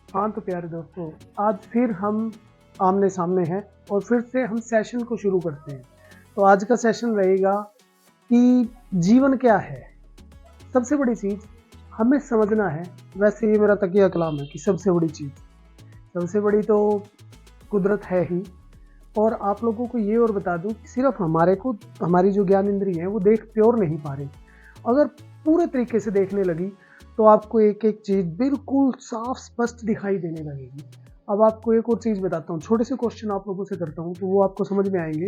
हाँ, तो प्यारे दोस्तों, आज फिर हम आमने सामने हैं और फिर से हम सेशन को शुरू करते हैं। तो आज का सेशन रहेगा कि जीवन क्या है? सबसे बड़ी चीज़ हमें समझना है। वैसे ये मेरा तकिया कलाम है कि सबसे बड़ी तो कुदरत है ही। और आप लोगों को ये और बता दूँ कि सिर्फ हमारी जो ज्ञान इंद्रिय है वो देख प्योर नहीं पा रही। अगर पूरे तरीके से देखने लगी तो आपको एक एक चीज़ बिल्कुल साफ स्पष्ट दिखाई देने लगेगी। अब आपको एक और चीज़ बताता हूँ, छोटे से क्वेश्चन आप लोगों से करता हूँ तो वो आपको समझ में आएंगे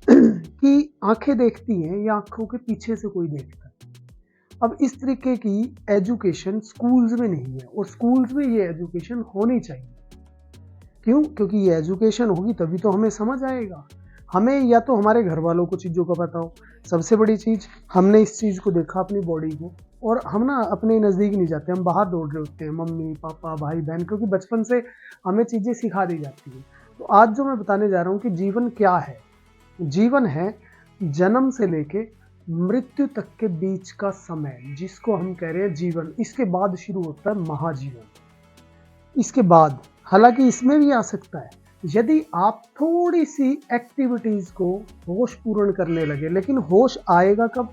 कि आंखें देखती हैं या आंखों के पीछे से कोई देखता है। अब इस तरीके की एजुकेशन स्कूल्स में नहीं है और स्कूल्स में ये एजुकेशन होनी चाहिए। क्यों? क्योंकि ये एजुकेशन होगी तभी तो हमें समझ आएगा। हमें या तो हमारे घर वालों को चीज़ों का पता हो। सबसे बड़ी चीज़, हमने इस चीज़ को देखा अपनी बॉडी को, और हम ना अपने नज़दीक नहीं जाते, हम बाहर दौड़ रहे होते हैं, मम्मी पापा भाई बहन, क्योंकि बचपन से हमें चीज़ें सिखा दी जाती हैं। तो आज जो मैं बताने जा रहा हूँ कि जीवन क्या है। जीवन है जन्म से लेके मृत्यु तक के बीच का समय, जिसको हम कह रहे हैं जीवन। इसके बाद शुरू होता है महाजीवन। इसके बाद, हालांकि इसमें भी आ सकता है यदि आप थोड़ी सी एक्टिविटीज को होश पूर्ण करने लगे। लेकिन होश आएगा कब?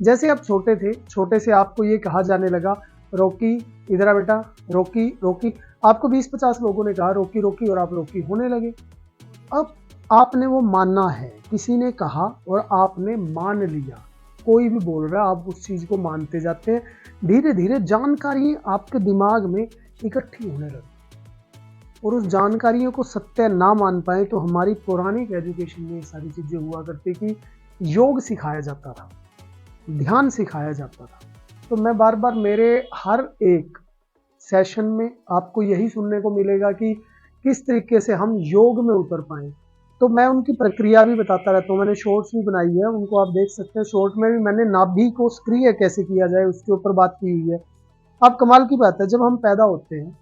जैसे आप छोटे थे, छोटे से आपको ये कहा जाने लगा, रोकी इधर आ बेटा, रोकी रोकी। आपको 20-50 लोगों ने कहा रोकी रोकी और आप रोकी होने लगे। अब आपने वो मानना है, किसी ने कहा और आपने मान लिया। कोई भी बोल रहा है, आप उस चीज को मानते जाते हैं। धीरे धीरे जानकारी आपके दिमाग में इकट्ठी होने लगी और उस जानकारियों को सत्य ना मान पाए तो हमारी पौराणिक एजुकेशन में ये सारी चीजें हुआ करती कि योग सिखाया जाता था, ध्यान सिखाया जाता था। तो मैं बार बार मेरे हर एक सेशन में आपको यही सुनने को मिलेगा कि किस तरीके से हम योग में उतर पाए। तो मैं उनकी प्रक्रिया भी बताता रहता हूँ। मैंने शॉर्ट्स भी बनाई है, उनको आप देख सकते हैं। शॉर्ट में भी मैंने नाभि को सक्रिय कैसे किया जाए उसके ऊपर बात की हुई है। अब कमाल की बात है, जब हम पैदा होते हैं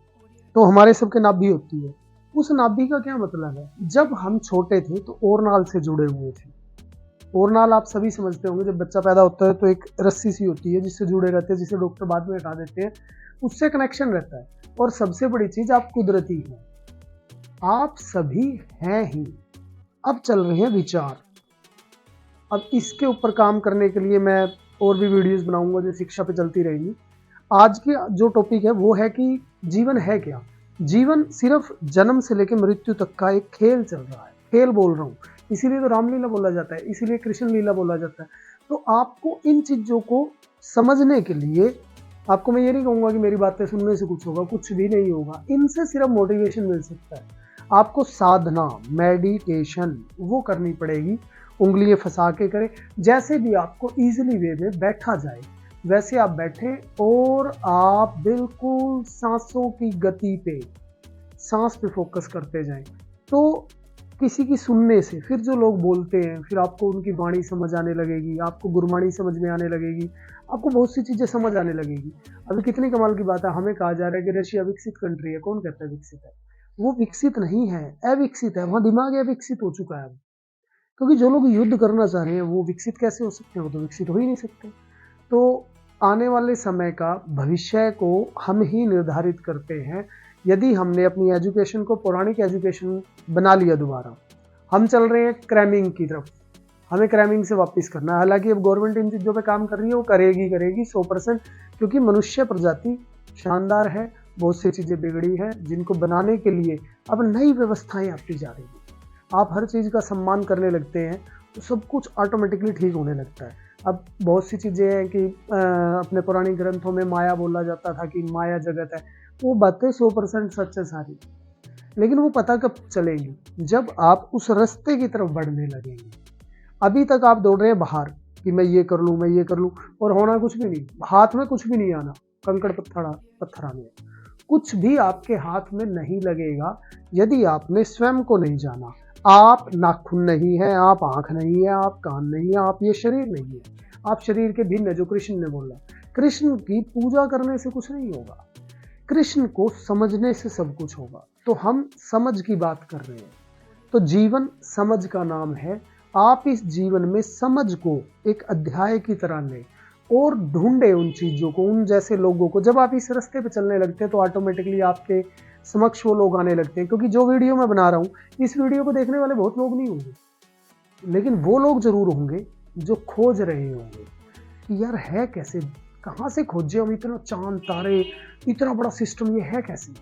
तो हमारे सबके नाभि होती है। उस नाभि का क्या मतलब है? जब हम छोटे थे तो ओरनाल से जुड़े हुए थे। ओरनाल आप सभी समझते होंगे, जब बच्चा पैदा होता है तो एक रस्सी सी होती है जिससे जुड़े रहते हैं, जिसे डॉक्टर बाद में हटा देते हैं, उससे कनेक्शन रहता है। और सबसे बड़ी चीज, आप कुदरती हैं, आप सभी हैं ही। अब चल रहे हैं विचार। अब इसके ऊपर काम करने के लिए मैं और भी वीडियोस बनाऊंगा जो शिक्षा पे चलती रहेगी। आज की जो टॉपिक है वो है कि जीवन है क्या। जीवन सिर्फ जन्म से लेकर मृत्यु तक का एक खेल चल रहा है। खेल बोल रहा हूँ, इसीलिए तो रामलीला बोला जाता है, इसीलिए कृष्ण लीला बोला जाता है। तो आपको इन चीजों को समझने के लिए, आपको मैं ये नहीं कहूंगा कि मेरी बातें सुनने से कुछ होगा, कुछ भी नहीं होगा। इनसे सिर्फ मोटिवेशन मिल सकता है। आपको साधना, मेडिटेशन वो करनी पड़ेगी। उंगलियां फंसा के करें, जैसे भी आपको इजीली वे में बैठा जाए वैसे आप बैठें और आप बिल्कुल सांसों की गति पे, सांस पे फोकस करते जाएं। तो किसी की सुनने से, फिर जो लोग बोलते हैं, फिर आपको उनकी वाणी समझ आने लगेगी, आपको गुरबाणी समझ में आने लगेगी, आपको बहुत सी चीजें समझ आने लगेगी। अभी कितनी कमाल की बात है, हमें कहा जा रहा है कि रशिया विकसित कंट्री है। कौन कहता है विकसित है? वो विकसित नहीं है, अविकसित है। वहां दिमाग अविकसित हो चुका है। क्योंकि जो लोग युद्ध करना चाह रहे हैं वो विकसित कैसे हो सकते हैं? वो तो विकसित हो ही नहीं सकते। तो आने वाले समय का भविष्य को हम ही निर्धारित करते हैं। यदि हमने अपनी एजुकेशन को पौराणिक एजुकेशन बना लिया दोबारा, हम चल रहे हैं क्रैमिंग की तरफ, हमें क्रैमिंग से वापस करना है। हालांकि अब गवर्नमेंट इन चीज़ों पे काम कर रही है, वो करेगी 100%, क्योंकि मनुष्य प्रजाति शानदार है। बहुत सी चीज़ें बिगड़ी है जिनको बनाने के लिए अब नई व्यवस्थाएं आती जा रही है। आप हर चीज़ का सम्मान करने लगते हैं तो सब कुछ ऑटोमेटिकली ठीक होने लगता है। अब बहुत सी चीज़ें हैं कि अपने पौराणिक ग्रंथों में माया बोला जाता था कि माया जगत है। वो बातें 100% सच है सारी, लेकिन वो पता कब चलेगी? जब आप उस रास्ते की तरफ बढ़ने लगेंगे। अभी तक आप दौड़ रहे हैं बाहर कि मैं ये कर लूँ, मैं ये कर लूँ, और होना कुछ भी नहीं। हाथ में कुछ भी नहीं आना, कंकड़ पत्थर आने, कुछ भी आपके हाथ में नहीं लगेगा यदि आपने स्वयं को नहीं जाना। आप नाखून नहीं है, आप आंख नहीं है, आप कान नहीं है, आप ये शरीर नहीं है। आप शरीर के भिन्न है, जो कृष्ण ने बोला। कृष्ण की पूजा करने से कुछ नहीं होगा, कृष्ण को समझने से सब कुछ होगा। तो हम समझ की बात कर रहे हैं। तो जीवन समझ का नाम है। आप इस जीवन में समझ को एक अध्याय की तरह लें और ढूंढे उन चीज़ों को, उन जैसे लोगों को। जब आप इस रास्ते पे चलने लगते हैं तो ऑटोमेटिकली आपके समक्ष वो लोग आने लगते हैं, क्योंकि जो वीडियो मैं बना रहा हूँ, इस वीडियो को देखने वाले बहुत लोग नहीं होंगे, लेकिन वो लोग जरूर होंगे जो खोज रहे होंगे कि यार है कैसे, कहाँ से खोजे हम इतना चांद तारे, इतना बड़ा सिस्टम, ये है कैसे।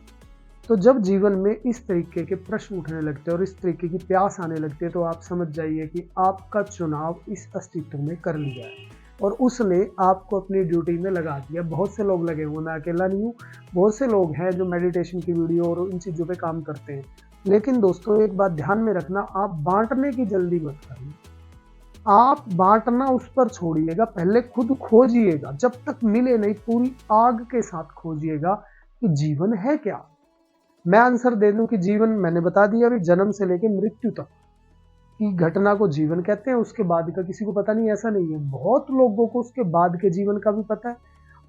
तो जब जीवन में इस तरीके के प्रश्न उठने लगते हैं और इस तरीके की प्यास आने लगती है, तो आप समझ जाइए कि आपका चुनाव इस अस्तित्व में कर लिया है और उसने आपको अपनी ड्यूटी में लगा दिया। बहुत से लोग लगे हुए, मैं अकेला नहीं हूँ, बहुत से लोग हैं जो मेडिटेशन की वीडियो और इन चीज़ों पे काम करते हैं। लेकिन दोस्तों एक बात ध्यान में रखना, आप बांटने की जल्दी मत करिए, आप बांटना उस पर छोड़िएगा, पहले खुद खोजिएगा। जब तक मिले नहीं, पूरी आग के साथ खोजिएगा कि जीवन है क्या। मैं आंसर दे दूं कि जीवन, मैंने बता दिया अभी, जन्म से लेकर मृत्यु तक की घटना को जीवन कहते हैं। उसके बाद का किसी को पता नहीं, ऐसा नहीं है। बहुत लोगों को उसके बाद के जीवन का भी पता है,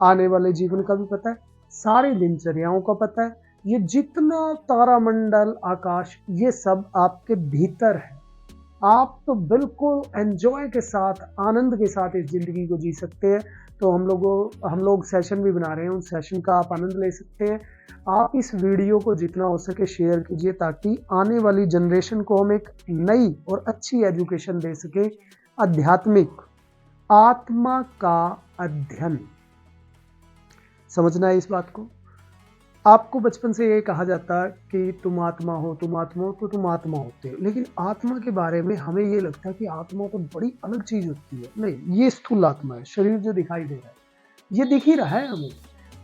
आने वाले जीवन का भी पता है, सारी दिनचर्याओं का पता है। ये जितना तारामंडल, आकाश, ये सब आपके भीतर है। आप तो बिल्कुल एंजॉय के साथ, आनंद के साथ इस जिंदगी को जी सकते हैं। तो हम लोग सेशन भी बना रहे हैं, उन सेशन का आप आनंद ले सकते हैं। आप इस वीडियो को जितना हो सके शेयर कीजिए, ताकि आने वाली जनरेशन को हम एक नई और अच्छी एजुकेशन दे सके। आध्यात्मिक, आत्मा का अध्ययन, समझना है इस बात को। आपको बचपन से ये कहा जाता है कि तुम आत्मा हो, तुम आत्मा हो, तो तुम आत्मा होते हो। लेकिन आत्मा के बारे में हमें ये लगता है कि आत्मा तो बड़ी अलग चीज होती है। नहीं, ये स्थूल आत्मा है, शरीर जो दिखाई दे रहा है ये दिख ही रहा है हमें।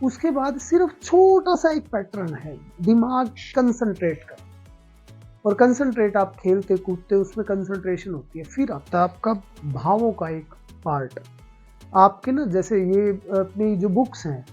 उसके बाद सिर्फ छोटा सा एक पैटर्न है, दिमाग कंसंट्रेट कर, और कंसंट्रेट आप खेलते कूदते उसमें कंसंट्रेशन होती है। फिर आता है आपका भावों का एक पार्ट। आपके ना, जैसे ये अपनी जो बुक्स हैं,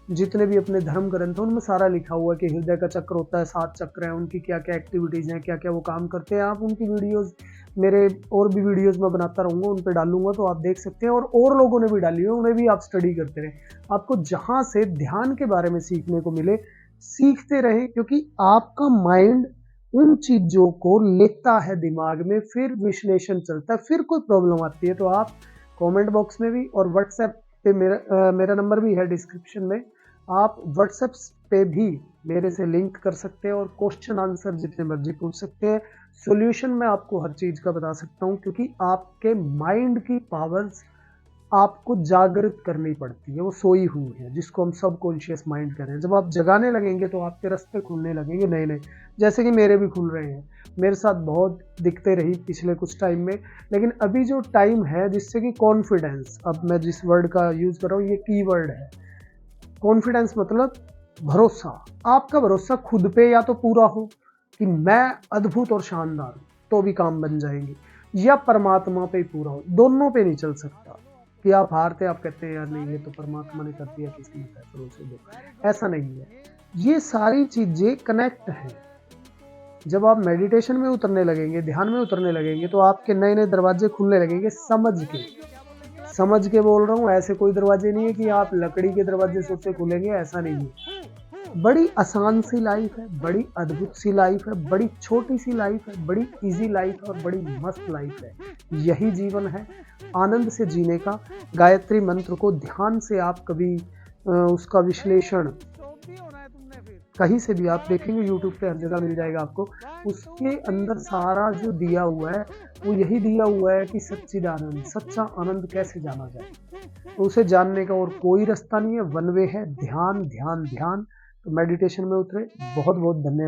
जितने भी अपने धर्म ग्रंथ हैं, उनमें सारा लिखा हुआ है कि हृदय का चक्र होता है, 7 चक्र हैं, उनकी क्या क्या एक्टिविटीज़ हैं, क्या क्या वो काम करते हैं। आप उनकी वीडियोस, मेरे और भी वीडियोस मैं बनाता रहूँगा, उन पर डालूंगा, तो आप देख सकते हैं। और लोगों ने भी डाली है, उन्हें भी आप स्टडी करते रहें। आपको जहाँ से ध्यान के बारे में सीखने को मिले, सीखते रहें, क्योंकि आपका माइंड उन चीज़ों को लेता है दिमाग में, फिर विश्लेषण चलता है। फिर कोई प्रॉब्लम आती है तो आप कमेंट बॉक्स में भी, और व्हाट्सएप पे मेरा नंबर भी है डिस्क्रिप्शन में, आप व्हाट्सएप पे भी मेरे से लिंक कर सकते हैं और क्वेश्चन आंसर जितने मर्जी पूछ सकते हैं। सॉल्यूशन मैं आपको हर चीज़ का बता सकता हूँ, क्योंकि आपके माइंड की पावर्स आपको जागृत करनी पड़ती है, वो सोई हुई है, जिसको हम सबकॉन्शियस माइंड कह रहे हैं। जब आप जगाने लगेंगे तो आपके रास्ते खुलने लगेंगे नए नए, जैसे कि मेरे भी खुल रहे हैं। मेरे साथ बहुत दिक्कतें रही पिछले कुछ टाइम में, लेकिन अभी जो टाइम है, जिससे कि कॉन्फिडेंस, अब मैं जिस वर्ड का यूज़ कर रहा हूँ ये की वर्ड है। कॉन्फिडेंस मतलब भरोसा। आपका भरोसा खुद पे या तो पूरा हो कि मैं अद्भुत और शानदार हूँ तो भी काम बन जाएंगे, या परमात्मा पे पूरा हो। दोनों पे नहीं चल सकता कि आप हारते, आप कहते हैं यार नहीं ये तो परमात्मा ने कर दिया, किसी ने फैसलों से दो, ऐसा नहीं है। ये सारी चीजें कनेक्ट हैं। जब आप मेडिटेशन में उतरने लगेंगे, ध्यान में उतरने लगेंगे, तो आपके नए नए दरवाजे खुलने लगेंगे। समझ के बोल रहा हूँ, ऐसे कोई दरवाजे नहीं है कि आप लकड़ी के दरवाजे से उससे खुलेंगे, ऐसा नहीं है। बड़ी आसान सी लाइफ है, बड़ी अद्भुत सी लाइफ है, बड़ी छोटी सी लाइफ है, बड़ी इजी लाइफ है और बड़ी मस्त लाइफ है। यही जीवन है, आनंद से जीने का। गायत्री मंत्र को ध्यान से आप कभी उसका विश्लेषण कहीं से भी आप देखेंगे, यूट्यूब पे हर जगह मिल जाएगा आपको। उसके अंदर सारा जो दिया हुआ है वो यही दिया हुआ है कि सच्चिदानंद, सच्चा आनंद कैसे जाना जाए। तो उसे जानने का और कोई रास्ता नहीं है, वन वे है, ध्यान ध्यान ध्यान। तो मेडिटेशन में उतरे। बहुत बहुत धन्यवाद।